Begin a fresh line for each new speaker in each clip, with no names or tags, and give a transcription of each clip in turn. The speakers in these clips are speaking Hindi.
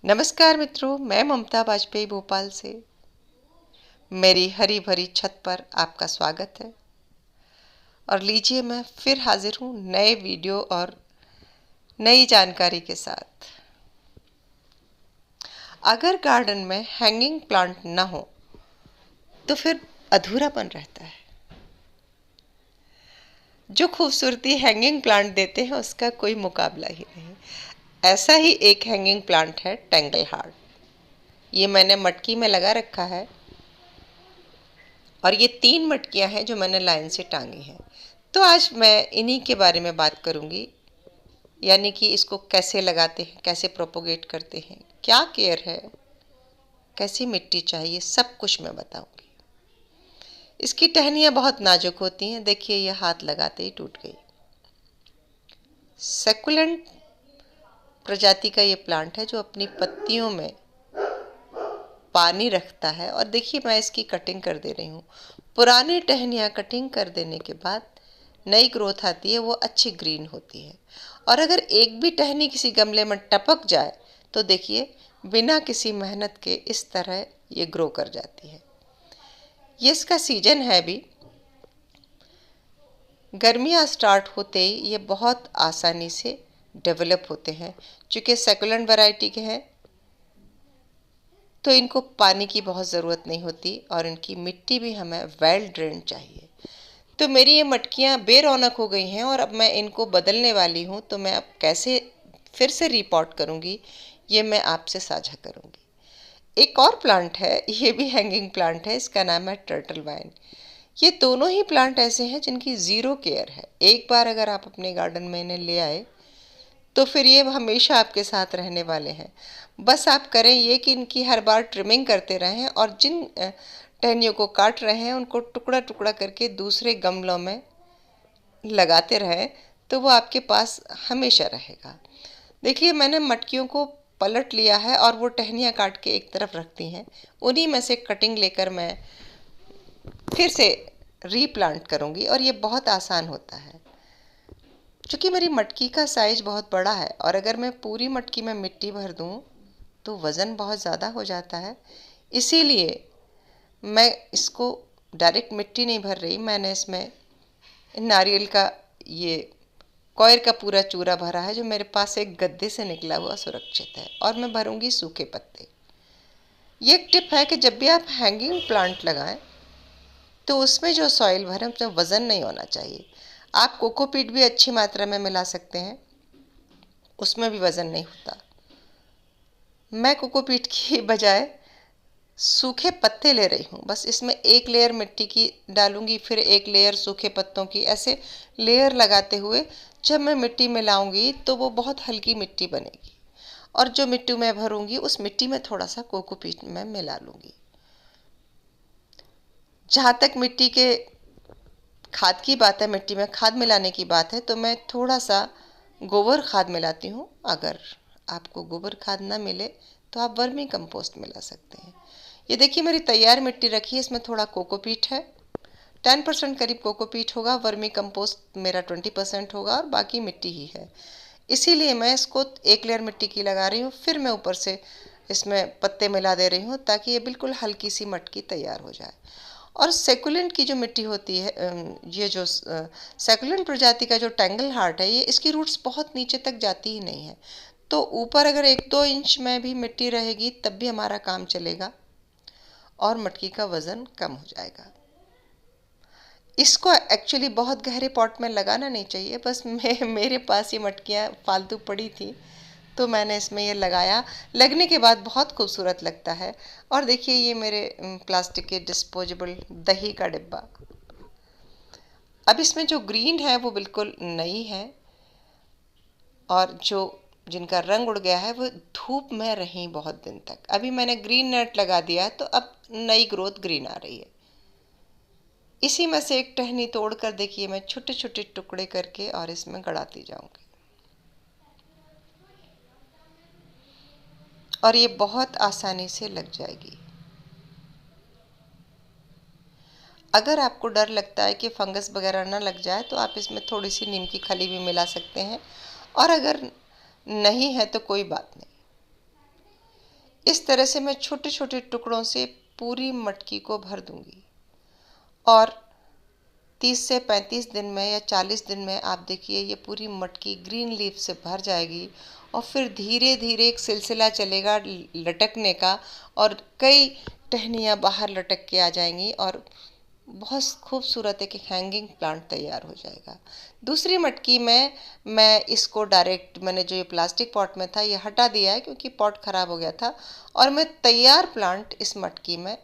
नमस्कार मित्रों, मैं ममता वाजपेयी भोपाल से मेरी हरी भरी छत पर आपका स्वागत है। और लीजिए, मैं फिर हाजिर हूँ नए वीडियो और नई जानकारी के साथ। अगर गार्डन में हैंगिंग प्लांट न हो तो फिर अधूरापन रहता है। जो खूबसूरती हैंगिंग प्लांट देते हैं उसका कोई मुकाबला ही नहीं। ऐसा ही एक हैंगिंग प्लांट है टेंगल हार्ट। ये मैंने मटकी में लगा रखा है और ये 3 मटकियां हैं जो मैंने लाइन से टांगी हैं। तो आज मैं इन्हीं के बारे में बात करूंगी, यानी कि इसको कैसे लगाते हैं, कैसे प्रोपोगेट करते हैं, क्या केयर है, कैसी मिट्टी चाहिए, सब कुछ मैं बताऊंगी। इसकी टहनियाँ बहुत नाजुक होती हैं। देखिए, यह हाथ लगाते ही टूट गई। सेकुलेंट प्रजाति का ये प्लांट है जो अपनी पत्तियों में पानी रखता है। और देखिए, मैं इसकी कटिंग कर दे रही हूँ। पुरानी टहनियाँ कटिंग कर देने के बाद नई ग्रोथ आती है, वो अच्छी ग्रीन होती है। और अगर एक भी टहनी किसी गमले में टपक जाए तो देखिए, बिना किसी मेहनत के इस तरह ये ग्रो कर जाती है। ये इसका सीजन है भी। गर्मियाँ स्टार्ट होते ही ये बहुत आसानी से डेवलप होते हैं। चूँकि सेकुलेंट वैरायटी के हैं तो इनको पानी की बहुत ज़रूरत नहीं होती और इनकी मिट्टी भी हमें वेल ड्रेन चाहिए। तो मेरी ये मटकियाँ बेरौनक हो गई हैं और अब मैं इनको बदलने वाली हूँ। तो मैं अब कैसे फिर से रिपॉट करूँगी, ये मैं आपसे साझा करूँगी। एक और प्लांट है, ये भी हैंगिंग प्लांट है। इसका नाम है टर्टल वाइन। ये दोनों ही प्लांट ऐसे हैं जिनकी ज़ीरो केयर है। एक बार अगर आप अपने गार्डन में इन्हें ले आए तो फिर ये हमेशा आपके साथ रहने वाले हैं। बस आप करें ये कि इनकी हर बार ट्रिमिंग करते रहें और जिन टहनियों को काट रहे हैं उनको टुकड़ा टुकड़ा करके दूसरे गमलों में लगाते रहें, तो वो आपके पास हमेशा रहेगा। देखिए, मैंने मटकियों को पलट लिया है और वो टहनियाँ काट के एक तरफ रखती हैं। उन्हीं में से कटिंग लेकर मैं फिर से रीप्लांट करूँगी और ये बहुत आसान होता है। चूँकि मेरी मटकी का साइज़ बहुत बड़ा है और अगर मैं पूरी मटकी में मिट्टी भर दूँ तो वज़न बहुत ज़्यादा हो जाता है। इसीलिए मैं इसको डायरेक्ट मिट्टी नहीं भर रही। मैंने इसमें नारियल का ये कॉयर का पूरा चूरा भरा है जो मेरे पास एक गद्दे से निकला हुआ सुरक्षित है। और मैं भरूंगी सूखे पत्ते। ये एक टिप है कि जब भी आप हैंगिंग प्लांट लगाएं तो उसमें जो सॉइल भरें उसमें वज़न नहीं होना चाहिए। आप कोकोपीट भी अच्छी मात्रा में मिला सकते हैं, उसमें भी वज़न नहीं होता। मैं कोकोपीट की बजाय सूखे पत्ते ले रही हूँ। बस इसमें एक लेयर मिट्टी की डालूंगी, फिर एक लेयर सूखे पत्तों की, ऐसे लेयर लगाते हुए जब मैं मिट्टी मिलाऊंगी तो वो बहुत हल्की मिट्टी बनेगी। और जो मिट्टी मैं भरूंगी उस मिट्टी में थोड़ा सा कोकोपीट में मिला लूँगी। जहाँ तक मिट्टी के खाद की बात है, मिट्टी में खाद मिलाने की बात है, तो मैं थोड़ा सा गोबर खाद मिलाती हूँ। अगर आपको गोबर खाद ना मिले तो आप वर्मी कंपोस्ट मिला सकते हैं। ये देखिए, मेरी तैयार मिट्टी रखी है, इसमें थोड़ा कोकोपीट है। 10% करीब कोकोपीट होगा, वर्मी कंपोस्ट मेरा 20% होगा और बाकी मिट्टी ही है। इसीलिए मैं इसको एक लेयर मिट्टी की लगा रही हूँ, फिर मैं ऊपर से इसमें पत्ते मिला दे रही हूँ ताकि ये बिल्कुल हल्की सी मटकी तैयार हो जाए। और सेकुलेंट की जो मिट्टी होती है, ये जो सेकुलेंट प्रजाति का जो टेंगल हार्ट है, ये इसकी रूट्स बहुत नीचे तक जाती ही नहीं है। तो ऊपर अगर 1-2 इंच में भी मिट्टी रहेगी तब भी हमारा काम चलेगा और मटकी का वज़न कम हो जाएगा। इसको एक्चुअली बहुत गहरे पॉट में लगाना नहीं चाहिए। बस मेरे पास ये मटकियाँ फालतू पड़ी थी तो मैंने इसमें ये लगाया। लगने के बाद बहुत खूबसूरत लगता है। और देखिए, ये मेरे प्लास्टिक के डिस्पोजेबल दही का डिब्बा। अब इसमें जो ग्रीन है वो बिल्कुल नई है और जो जिनका रंग उड़ गया है वो धूप में रही बहुत दिन तक। अभी मैंने ग्रीन नेट लगा दिया है तो अब नई ग्रोथ ग्रीन आ रही है। इसी में से एक टहनी तोड़कर देखिए, मैं छोटे छोटे टुकड़े करके और इसमें गड़ाती जाऊंगी। और ये बहुत आसानी से लग जाएगी। अगर आपको डर लगता है कि फंगस वगैरह ना लग जाए तो आप इसमें थोड़ी सी नीम की खली भी मिला सकते हैं। और अगर नहीं है तो कोई बात नहीं। इस तरह से मैं छोटे छोटे टुकड़ों से पूरी मटकी को भर दूंगी और 30 से 35 दिन में या 40 दिन में आप देखिए ये पूरी मटकी ग्रीन लीफ से भर जाएगी और फिर धीरे धीरे एक सिलसिला चलेगा लटकने का और कई टहनियाँ बाहर लटक के आ जाएंगी और बहुत खूबसूरत एक हैंगिंग प्लांट तैयार हो जाएगा। दूसरी मटकी में मैं इसको डायरेक्ट, मैंने जो ये प्लास्टिक पॉट में था ये हटा दिया है क्योंकि पॉट ख़राब हो गया था और मैं तैयार प्लांट इस मटकी में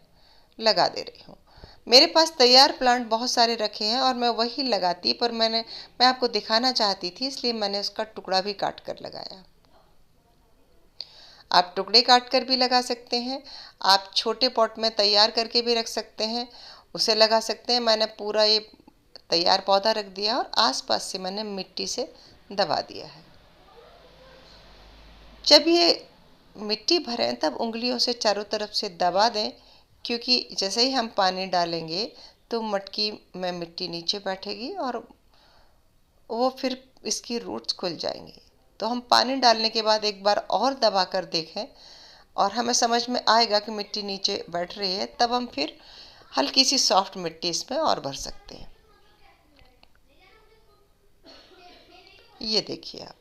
लगा दे रही हूँ। मेरे पास तैयार प्लांट बहुत सारे रखे हैं और मैं वही लगाती, पर मैं आपको दिखाना चाहती थी इसलिए मैंने उसका टुकड़ा भी काट कर लगाया। आप टुकड़े काट कर भी लगा सकते हैं, आप छोटे पॉट में तैयार करके भी रख सकते हैं, उसे लगा सकते हैं। मैंने पूरा ये तैयार पौधा रख दिया और आसपास से मैंने मिट्टी से दबा दिया है। जब ये मिट्टी भरें तब उंगलियों से चारों तरफ से दबा दें, क्योंकि जैसे ही हम पानी डालेंगे तो मटकी में मिट्टी नीचे बैठेगी और वो फिर इसकी रूट्स खुल जाएंगी। तो हम पानी डालने के बाद एक बार और दबा कर देखें और हमें समझ में आएगा कि मिट्टी नीचे बैठ रही है, तब हम फिर हल्की सी सॉफ्ट मिट्टी इसमें और भर सकते हैं। ये देखिए आप,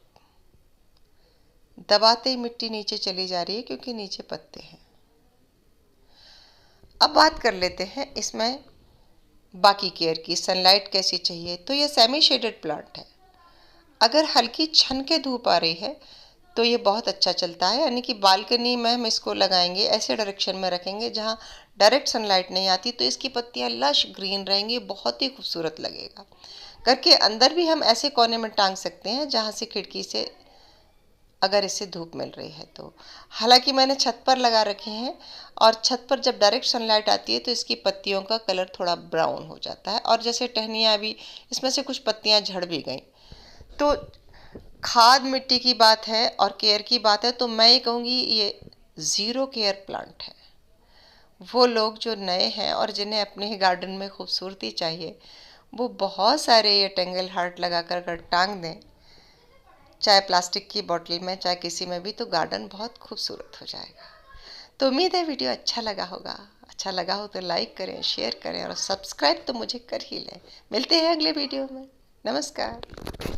दबाते ही मिट्टी नीचे चली जा रही है क्योंकि नीचे पत्ते हैं। अब बात कर लेते हैं इसमें बाकी केयर की, सनलाइट कैसी चाहिए। तो ये सेमी शेडेड प्लांट है। अगर हल्की छन के धूप आ रही है तो ये बहुत अच्छा चलता है, यानी कि बालकनी में हम इसको लगाएंगे, ऐसे डायरेक्शन में रखेंगे जहाँ डायरेक्ट सनलाइट नहीं आती, तो इसकी पत्तियाँ लश ग्रीन रहेंगी, बहुत ही खूबसूरत लगेगा। घर के अंदर भी हम ऐसे कोने में टांग सकते हैं जहाँ से खिड़की से अगर इसे धूप मिल रही है तो। हालांकि मैंने छत पर लगा रखे हैं और छत पर जब डायरेक्ट सनलाइट आती है तो इसकी पत्तियों का कलर थोड़ा ब्राउन हो जाता है और जैसे टहनियाँ भी, इसमें से कुछ पत्तियाँ झड़ भी गई। तो खाद मिट्टी की बात है और केयर की बात है तो मैं ये कहूँगी ये ज़ीरो केयर प्लांट है। वो लोग जो नए हैं और जिन्हें अपने ही गार्डन में खूबसूरती चाहिए, वो बहुत सारे ये टेंगल हार्ट लगा कर अगर टांग दें, चाहे प्लास्टिक की बोतल में चाहे किसी में भी, तो गार्डन बहुत खूबसूरत हो जाएगा। तो उम्मीद है वीडियो अच्छा लगा होगा। अच्छा लगा हो तो लाइक करें, शेयर करें और सब्सक्राइब तो मुझे कर ही लें। मिलते हैं अगले वीडियो में। नमस्कार।